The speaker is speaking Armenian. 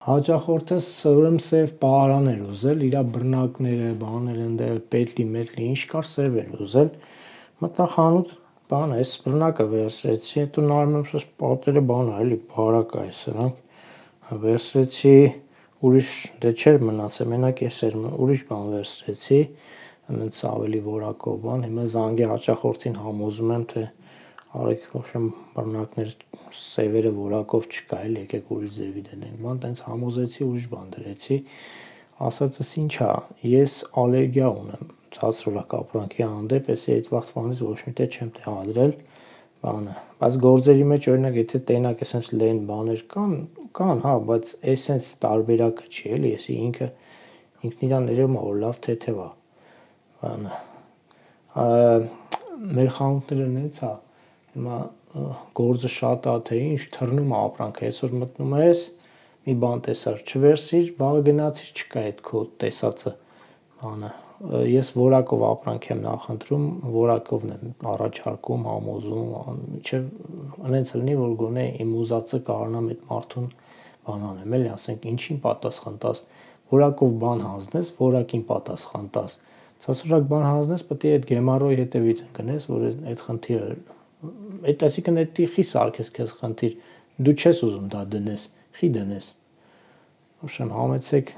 Հաճախորդս ուրեմն սև պահարան էր ուզել, իր բռնակները, բաները, այնտեղ պետլի, ինչ կար սև էր ուզել։ Մտա խանութ, բան էս բռնակը վերցրեցի, հետո նայում եմ, սա պատերը բան է, էլի բարակ է սրանք։ Վերցրեցի, ուրիշ դե չէր մնացել, մենակ էս էր, ուրիշ բան վերցրեցի, այնց ավելի որակով բան, հիմա զանգի հաճախորդին համոզում եմ, թե արեք ուշեմ բռնակներ սևերը որակով չկա, էլի եկեք ուրիշ ձևի դնենք, բան տենց համոզեցի, ուրիշ բան դրեցի, ասածս ինչ է, ես ալերգիա ունեմ ցածրորակ ապրանքի հանդեպ, էսի այդ վաղտվանից ոչ մի տեղ չեմ տեղադրել, բանը, բայց գործերի մեջ օրինակ եթե տենակ էսենց լեն բաներ կան, հա, բայց էսենց տարբերակը չի, էլի, էսի ինքն իրան ներում է, որ լավ թեթև է, բանը, մեր խանութներն էց է, հիմա գործը շատ է, թե ինչ թռնում է ապրանքը, այսօր մտնում ես, մի բան տեսար, չվերցրիր, վաղը գնացիր, չկա այդ քո տեսածը, բանը, ես որակով ապրանք եմ նախընտրում, որակովն եմ առաջարկում, համոզում, մինչև այնց լինի, որ գոնե իմ ուզածը կարողանամ այդ մարդուն բան անեմ, էլի, ասենք ինչին պատասխան տաս, որակով բան հանձնես, որակին պատասխան տաս, ցածրորակ բան հանձնես, պետք է այդ գեմարոյի հետևից ընկնես, որ այդ խնդիրը, այդ այսինքն այդ խի սարքես քեզ խնդիր, դու չես ուզում դա դնես, խի դնես, ուշեմ համեցեք